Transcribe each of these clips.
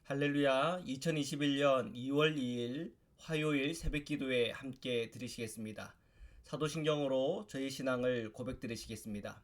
할렐루야. 2021년 2월 2일 화요일 새벽 기도에 함께 드리시겠습니다. 사도신경으로 저희 신앙을 고백드리시겠습니다.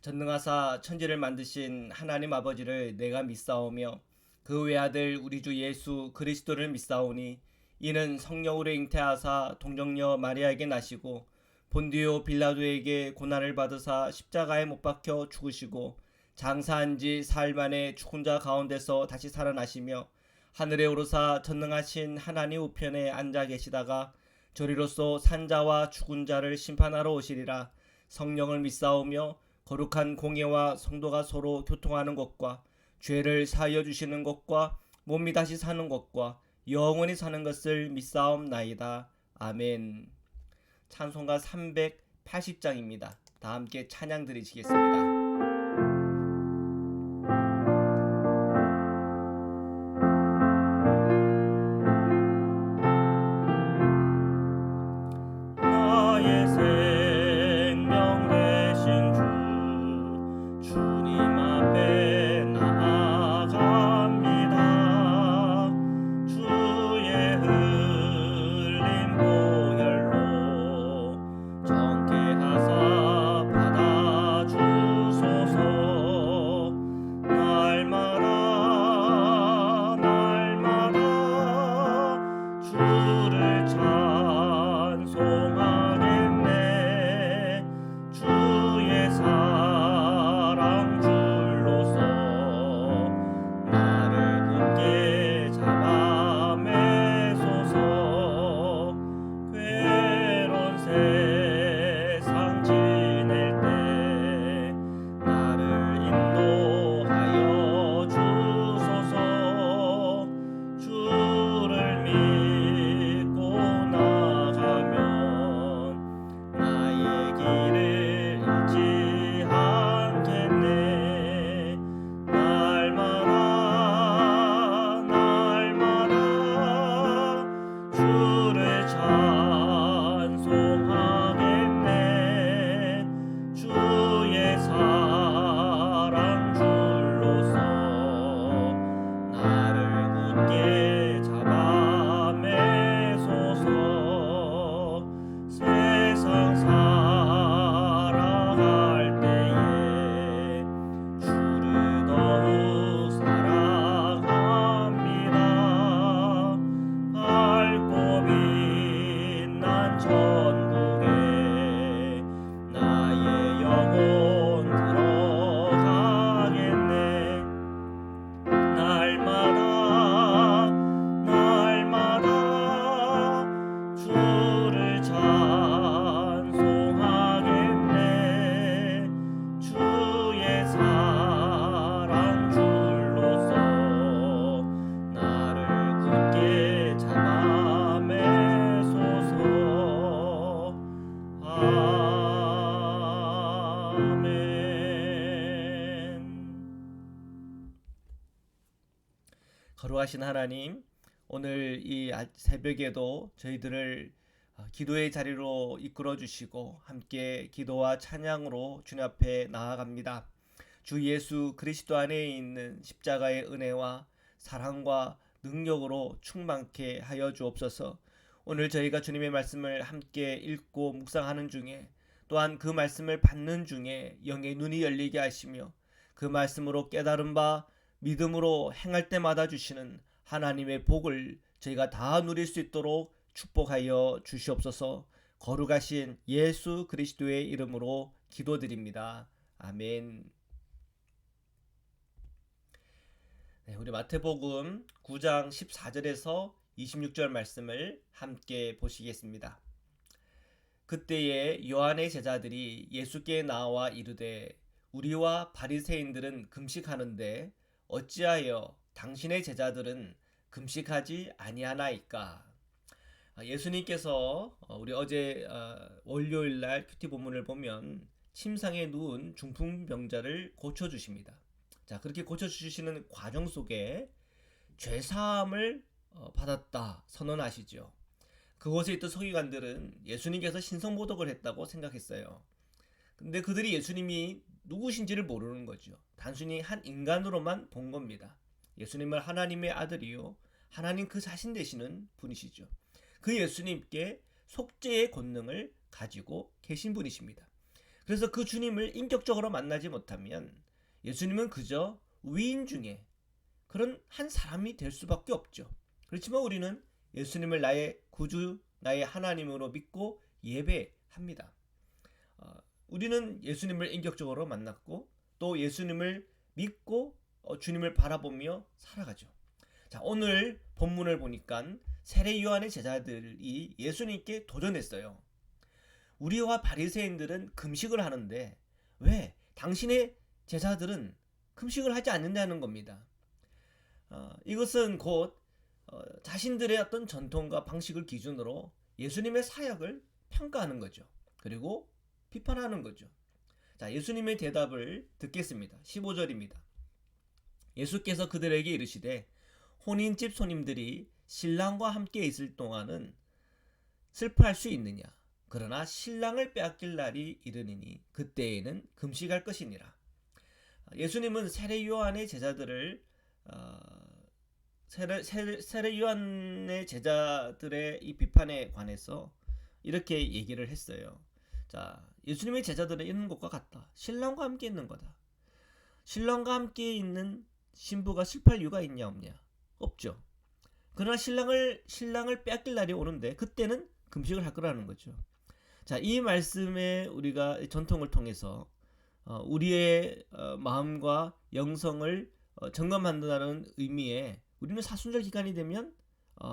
전능하사 천지를 만드신 하나님 아버지를 내가 믿사오며 그 외아들 우리 주 예수 그리스도를 믿사오니 이는 성령으로 잉태하사 동정녀 마리아에게 나시고 본디오 빌라도에게 고난을 받으사 십자가에 못 박혀 죽으시고 장사한 지 사흘 만에 죽은 자 가운데서 다시 살아나시며 하늘에 오르사 전능하신 하나님 우편에 앉아 계시다가 저리로서 산자와 죽은 자를 심판하러 오시리라. 성령을 믿사오며 거룩한 공예와 성도가 서로 교통하는 것과 죄를 사하여 주시는 것과 몸이 다시 사는 것과 영원히 사는 것을 믿사옵나이다. 아멘. 찬송가 380장입니다. 다 함께 찬양 드리시겠습니다. 나의 생명 되신 주 주님 앞에 나아갑니다. 주의 흘린 보혈로 정케 하사 받아주소서. 날마다 주를 찬송하겠네. 주의 사랑 줄로서 나를 굳게 잡아 매소서. 괴로운 세상 지낼 때 나를 인도하여 주소서. 주를 믿고 나가면 나의 길을 잃지 않겠네. 날마다 주를 찬송하겠네. 주의 사랑 줄로서 나를 굳게 잡아 매소서. 세상 살아갈 때에 주를 더욱 사랑합니다. 밝고 빛난 천국에 나의 영혼 들어가겠네. 날마다 주를 찬송하겠네. 주의 사랑 줄로서 나를 굳게 잡아 매소서. 아멘. 거룩하신 하나님, 오늘 이 새벽에도 저희들을 기도의 자리로 이끌어 주시고 함께 기도와 찬양으로 주님 앞에 나아갑니다. 주 예수 그리스도 안에 있는 십자가의 은혜와 사랑과 능력으로 충만케 하여 주옵소서. 오늘 저희가 주님의 말씀을 함께 읽고 묵상하는 중에, 또한 그 말씀을 받는 중에 영의 눈이 열리게 하시며 그 말씀으로 깨달은 바 믿음으로 행할 때마다 주시는 하나님의 복을 저희가 다 누릴 수 있도록 축복하여 주시옵소서. 거룩하신 예수 그리스도의 이름으로 기도드립니다. 아멘. 네, 우리 마태복음 9장 14절에서 26절 말씀을 함께 보시겠습니다. 그때에 요한의 제자들이 예수께 나와 이르되 우리와 바리새인들은 금식하는데 어찌하여 당신의 제자들은 금식하지 아니하나이까? 예수님께서 우리 어제 월요일날 큐티 본문을 보면 침상에 누운 중풍병자를 고쳐주십니다. 자, 그렇게 고쳐주시는 과정 속에 죄사함을 받았다 선언하시죠. 그곳에 있던 서기관들은 예수님께서 신성모독을 했다고 생각했어요. 근데 그들이 예수님이 누구신지를 모르는 거죠. 단순히 한 인간으로만 본 겁니다. 예수님은 하나님의 아들이요 하나님 그 자신 되시는 분이시죠. 그 예수님께 속죄의 권능을 가지고 계신 분이십니다. 그래서 그 주님을 인격적으로 만나지 못하면 예수님은 그저 위인 중에 그런 한 사람이 될 수밖에 없죠. 그렇지만 우리는 예수님을 나의 구주, 나의 하나님으로 믿고 예배합니다. 우리는 예수님을 인격적으로 만났고 또 예수님을 믿고 주님을 바라보며 살아가죠. 자, 오늘 본문을 보니까 세례 요한의 제자들이 예수님께 도전했어요. 우리와 바리새인들은 금식을 하는데 왜 당신의 제자들은 금식을 하지 않는다는 겁니다. 이것은 곧 자신들의 어떤 전통과 방식을 기준으로 예수님의 사역을 평가하는 거죠. 그리고 비판하는 거죠. 자, 예수님의 대답을 듣겠습니다. 15절입니다. 예수께서 그들에게 이르시되 혼인집 손님들이 신랑과 함께 있을 동안은 슬퍼할 수 있느냐? 그러나 신랑을 빼앗길 날이 이르니니 그때에는 금식할 것이니라. 예수님은 세례 요한의 제자들을 세례 요한의 제자들의 이 비판에 관해서 이렇게 얘기를 했어요. 자, 예수님의 제자들은 있는 것과 같다. 신랑과 함께 있는 거다. 신랑과 함께 있는 신부가 슬퍼할 이유가 있냐 없냐? 없죠. 그러나 신랑을 빼앗길 날이 오는데 그때는 금식을 할 거라는 거죠. 자, 이 말씀에 우리가 전통을 통해서 우리의 마음과 영성을 점검한다는 의미에 우리는 사순절 기간이 되면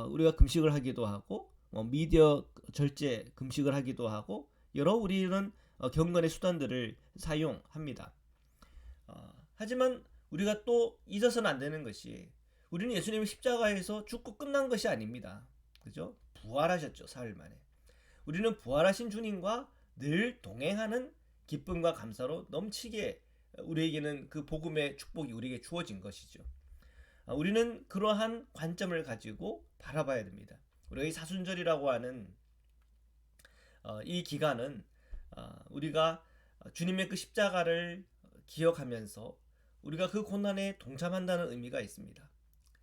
우리가 금식을 하기도 하고 미디어 절제 금식을 하기도 하고 여러 우리는 경건의 수단들을 사용합니다. 하지만 우리가 또 잊어서는 안 되는 것이 우리는 예수님이 십자가에서 죽고 끝난 것이 아닙니다. 그죠? 부활하셨죠. 사흘 만에. 우리는 부활하신 주님과 늘 동행하는 기쁨과 감사로 넘치게 우리에게는 그 복음의 축복이 우리에게 주어진 것이죠. 우리는 그러한 관점을 가지고 바라봐야 됩니다. 우리가 이 사순절이라고 하는 이 기간은 우리가 주님의 그 십자가를 기억하면서 우리가 그 고난에 동참한다는 의미가 있습니다.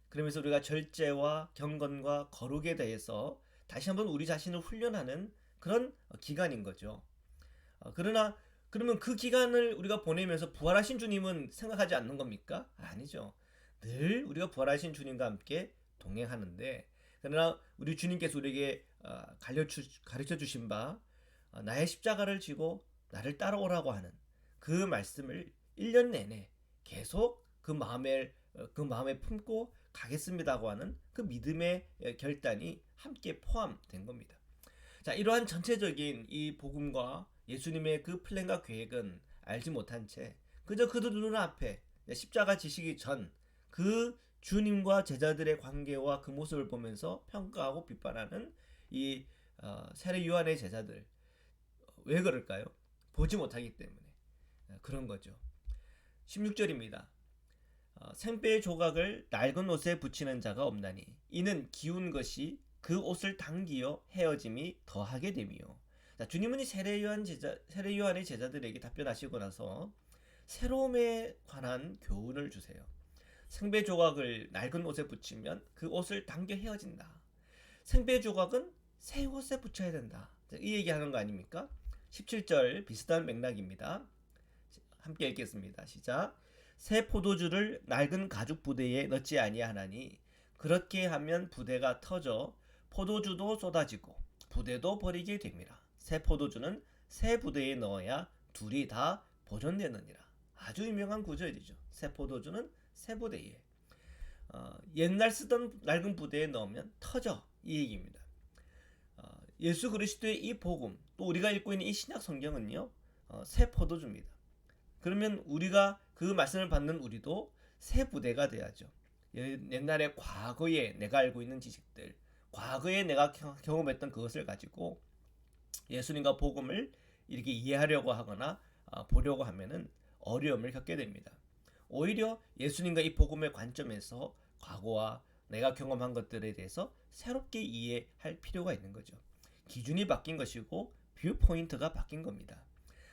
그러면서 우리가 절제와 경건과 거룩에 대해서 다시 한번 우리 자신을 훈련하는 그런 기간인 거죠. 그러면 그 기간을 우리가 보내면서 부활하신 주님은 생각하지 않는 겁니까? 아니죠. 늘 우리가 부활하신 주님과 함께 동행하는데 그러나 우리 주님께서 우리에게 가르쳐 주신 바 나의 십자가를 지고 나를 따라오라고 하는 그 말씀을 1년 내내 계속 그 마음에 품고 가겠습니다고 하는 그 믿음의 결단이 함께 포함된 겁니다. 자, 이러한 전체적인 이 복음과 예수님의 그 플랜과 계획은 알지 못한 채 그저 그들 눈앞에 십자가 지시기 전 그 주님과 제자들의 관계와 그 모습을 보면서 평가하고 비판하는 이 세례 요한의 제자들, 왜 그럴까요? 보지 못하기 때문에 그런 거죠. 16절입니다. 생배의 조각을 낡은 옷에 붙이는 자가 없나니 이는 기운 것이 그 옷을 당기어 헤어짐이 더하게 됨이요. 자, 주님은 이 세례 요한의 제자들에게 답변하시고 나서 새로움에 관한 교훈을 주세요. 생배 조각을 낡은 옷에 붙이면 그 옷을 당겨 헤어진다. 생배 조각은 새 옷에 붙여야 된다. 이 얘기하는 거 아닙니까? 17절 비슷한 맥락입니다. 함께 읽겠습니다. 시작. 새 포도주를 낡은 가죽 부대에 넣지 아니하나니 그렇게 하면 부대가 터져 포도주도 쏟아지고 부대도 버리게 됩니다. 새 포도주는 새 부대에 넣어야 둘이 다 보존되느니라. 아주 유명한 구절이죠. 새 포도주는 새 부대에 옛날 쓰던 낡은 부대에 넣으면 터져, 이 얘기입니다. 예수 그리스도의 이 복음, 또 우리가 읽고 있는 이 신약 성경은요 새 포도주입니다. 그러면 우리가 그 말씀을 받는 우리도 새 부대가 돼야죠. 옛날에 과거에 내가 알고 있는 지식들, 과거에 내가 경험했던 그것을 가지고 예수님과 복음을 이렇게 이해하려고 하거나 보려고 하면은 어려움을 겪게 됩니다. 오히려 예수님과 이 복음의 관점에서 과거와 내가 경험한 것들에 대해서 새롭게 이해할 필요가 있는 거죠. 기준이 바뀐 것이고 뷰 포인트가 바뀐 겁니다.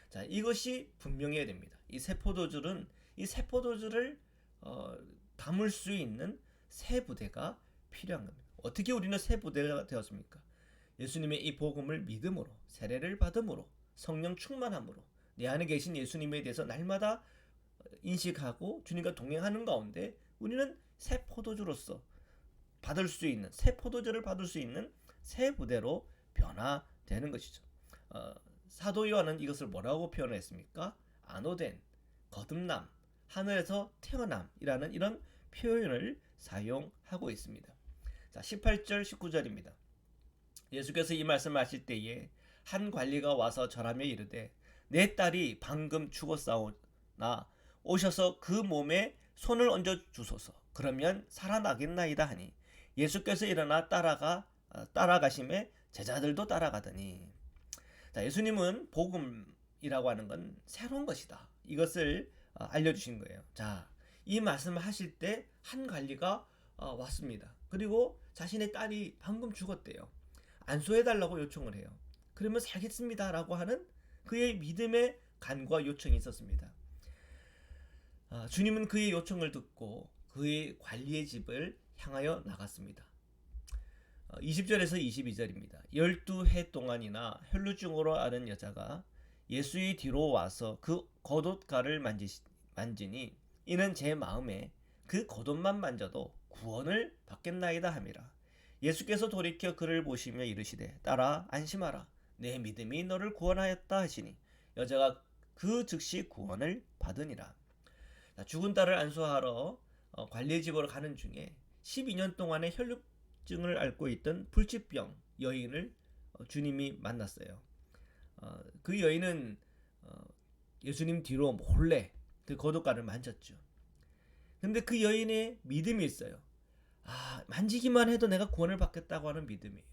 자, 이것이 분명해야 됩니다. 이 새 포도주를 담을 수 있는 새 부대가 필요한 겁니다. 어떻게 우리는 새 부대가 되었습니까? 예수님의 이 복음을 믿음으로, 세례를 받음으로, 성령 충만함으로 내 안에 계신 예수님에 대해서 날마다 인식하고 주님과 동행하는 가운데 우리는 새 포도주로서 받을 수 있는, 새 포도주를 받을 수 있는 새 부대로 변화되는 것이죠. 사도 요한은 이것을 뭐라고 표현했습니까? 안호된, 거듭남, 하늘에서 태어남이라는 이런 표현을 사용하고 있습니다. 자, 18절, 19절입니다. 예수께서 이 말씀을 하실 때에 한 관리가 와서 절하며 이르되 내 딸이 방금 죽었사오나 오셔서 그 몸에 손을 얹어 주소서. 그러면 살아나겠나이다 하니 예수께서 일어나 따라가심에 제자들도 따라가더니. 자, 예수님은 복음이라고 하는 건 새로운 것이다. 이것을 알려주신 거예요. 자, 이 말씀을 하실 때 한 관리가 왔습니다. 그리고 자신의 딸이 방금 죽었대요. 안수해달라고 요청을 해요. 그러면 살겠습니다라고 하는 그의 믿음의 간구와 요청이 있었습니다. 주님은 그의 요청을 듣고 그의 관리의 집을 향하여 나갔습니다. 20절에서 22절입니다. 12해 동안이나 혈루증으로 앓은 여자가 예수의 뒤로 와서 그 겉옷가를 만지니 이는 제 마음에 그 겉옷만 만져도 구원을 받겠나이다 함이라. 예수께서 돌이켜 그를 보시며 이르시되 딸아 안심하라 내 믿음이 너를 구원하였다 하시니 여자가 그 즉시 구원을 받으니라. 죽은 딸을 안수하러 관리의 집으로 가는 중에 12년 동안의 혈루증을 앓고 있던 불치병 여인을 주님이 만났어요. 그 여인은 예수님 뒤로 몰래 그 겉옷가를 만졌죠. 근데 그 여인의 믿음이 있어요. 만지기만 해도 내가 구원을 받겠다고 하는 믿음이에요.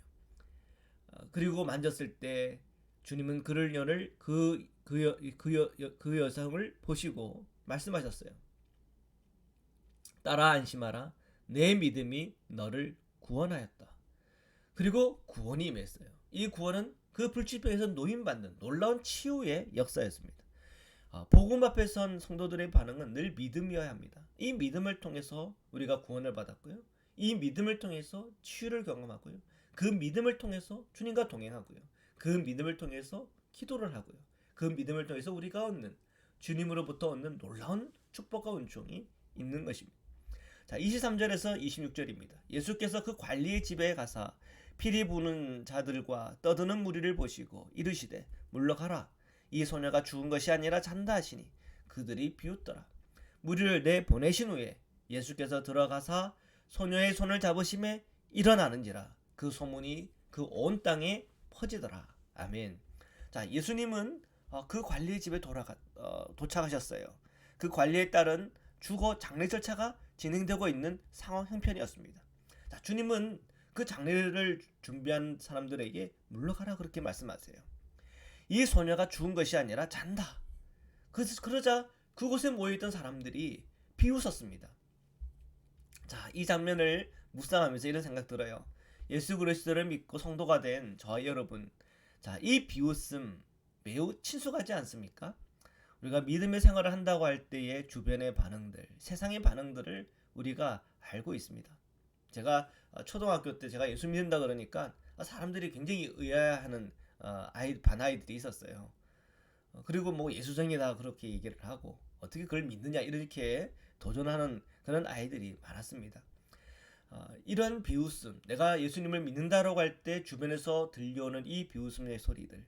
그리고 만졌을 때 주님은 그 여성을 보시고 말씀하셨어요. 딸아 안심하라 내 믿음이 너를 구원하였다. 그리고 구원이 임했어요. 이 구원은 그 불치병에서 노임받는 놀라운 치유의 역사였습니다. 복음 앞에 선 성도들의 반응은 늘 믿음이어야 합니다. 이 믿음을 통해서 우리가 구원을 받았고요. 이 믿음을 통해서 치유를 경험하고요. 그 믿음을 통해서 주님과 동행하고요. 그 믿음을 통해서 기도를 하고요. 그 믿음을 통해서 우리가 얻는 주님으로부터 얻는 놀라운 축복과 은총이 있는 것입니다. 자, 23절에서 26절입니다. 예수께서 그 관리의 집에 가사 피리 부는 자들과 떠드는 무리를 보시고 이르시되 물러가라. 이 소녀가 죽은 것이 아니라 잔다 하시니 그들이 비웃더라. 무리를 내보내신 후에 예수께서 들어가사 소녀의 손을 잡으심에 일어나는지라 그 소문이 그 온 땅에 퍼지더라. 아멘. 자, 예수님은 그 관리의 집에 도착하셨어요. 그 관리에 따른 주거 장례 절차가 진행되고 있는 상황 형편이었습니다. 자, 주님은 그 장례를 준비한 사람들에게 물러가라 그렇게 말씀하세요. 이 소녀가 죽은 것이 아니라 잔다. 그러자 그곳에 모여있던 사람들이 비웃었습니다. 자, 이 장면을 묵상하면서 이런 생각 들어요. 예수 그리스도를 믿고 성도가 된 저와 여러분, 자, 이 비웃음 매우 친숙하지 않습니까? 우리가 믿음의 생활을 한다고 할 때의 주변의 반응들, 세상의 반응들을 우리가 알고 있습니다. 제가 초등학교 때 제가 예수 믿는다 그러니까 사람들이 굉장히 의아해하는 반아이들이 있었어요. 그리고 뭐 예수쟁이다 그렇게 얘기를 하고 어떻게 그걸 믿느냐 이렇게 도전하는 그런 아이들이 많았습니다. 이런 비웃음, 내가 예수님을 믿는다라고 할 때 주변에서 들려오는 이 비웃음의 소리들,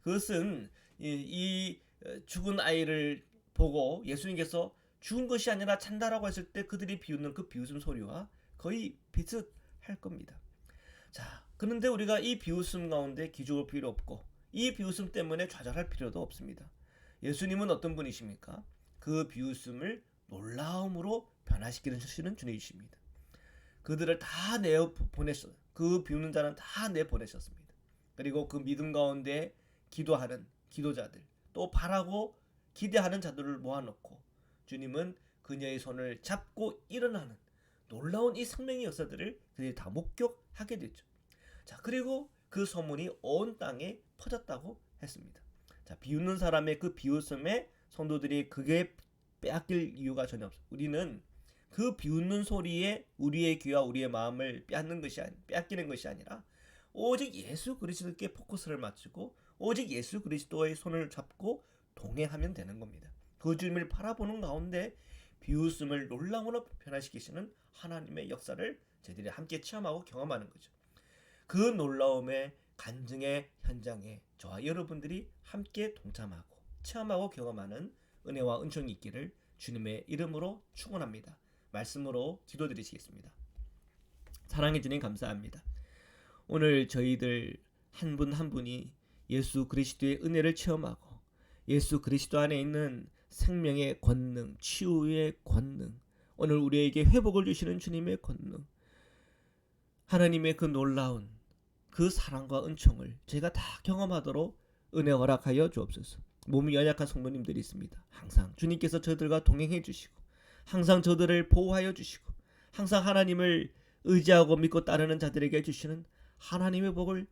그것은 이 죽은 아이를 보고 예수님께서 죽은 것이 아니라 찬다라고 했을 때 그들이 비웃는 그 비웃음 소리와 거의 비슷할 겁니다. 자, 그런데 우리가 이 비웃음 가운데 기죽을 필요 없고 이 비웃음 때문에 좌절할 필요도 없습니다. 예수님은 어떤 분이십니까? 그 비웃음을 놀라움으로 변화시키는 주님이십니다. 그들을 다 내보냈어요. 그 비웃는 자는 다 내보내셨습니다. 그리고 그 믿음 가운데 기도하는 기도자들, 또 바라고 기대하는 자들을 모아놓고 주님은 그녀의 손을 잡고 일어나는 놀라운 이 생명의 역사들을 그들이 다 목격하게 됐죠. 자, 그리고 그 소문이 온 땅에 퍼졌다고 했습니다. 자, 비웃는 사람의 그 비웃음에 성도들이 그게 빼앗길 이유가 전혀 없어요. 우리는 그 비웃는 소리에 우리의 귀와 우리의 마음을 빼앗기는 것이 아니라 오직 예수 그리스도께 포커스를 맞추고 오직 예수 그리스도의 손을 잡고 동행하면 되는 겁니다. 그 주님을 바라보는 가운데 비웃음을 놀라움으로 변화시키시는 하나님의 역사를 저희들이 함께 체험하고 경험하는 거죠. 그 놀라움의 간증의 현장에 저와 여러분들이 함께 동참하고 체험하고 경험하는 은혜와 은총이 있기를 주님의 이름으로 축원합니다. 말씀으로 기도드리시겠습니다. 사랑해 주님 감사합니다. 오늘 저희들 한 분 한 분이 예수 그리스도의 은혜를 체험하고 예수 그리스도 안에 있는 생명의 권능, 치유의 권능, 오늘 우리에게 회복을 주시는 주님의 권능, 하나님의 그 놀라운 그 사랑과 은총을 저희가 다 경험하도록 은혜 허락하여 주옵소서. 몸이 연약한 성도님들이 있습니다. 항상 주님께서 저들과 동행해 주시고 항상 저들을 보호하여 주시고 항상 하나님을 의지하고 믿고 따르는 자들에게 주시는 하나님의 복을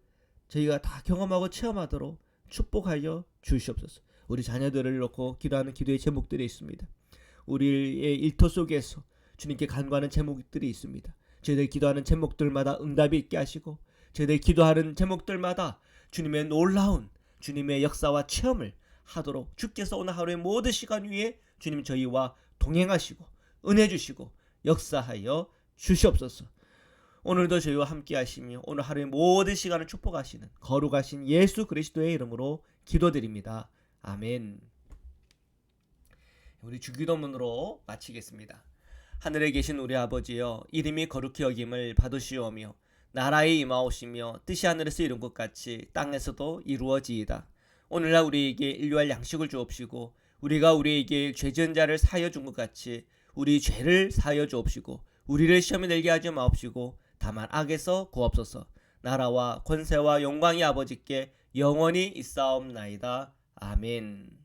저희가 다 경험하고 체험하도록 축복하여 주시옵소서. 우리 자녀들을 놓고 기도하는 기도의 제목들이 있습니다. 우리의 일터 속에서 주님께 간구하는 제목들이 있습니다. 저희들 기도하는 제목들마다 응답이 있게 하시고 저희들 기도하는 제목들마다 주님의 놀라운 주님의 역사와 체험을 하도록 주께서 오늘 하루의 모든 시간 위에 주님 저희와 동행하시고 은혜 주시고 역사하여 주시옵소서. 오늘도 저희와 함께 하시며 오늘 하루의 모든 시간을 축복하시는 거룩하신 예수 그리스도의 이름으로 기도드립니다. 아멘. 우리 주기도문으로 마치겠습니다. 하늘에 계신 우리 아버지여, 이름이 거룩히 여김을 받으시오며 나라에 임하오시며 뜻이 하늘에서 이룬 것 같이 땅에서도 이루어지이다. 오늘날 우리에게 일용할 양식을 주옵시고 우리가 우리에게 죄 지은 자를 사하여 준 것 같이 우리 죄를 사하여 주옵시고 우리를 시험에 들게 하지 마옵시고 다만 악에서 구하옵소서. 나라와 권세와 영광이 아버지께 영원히 있사옵나이다. 아멘.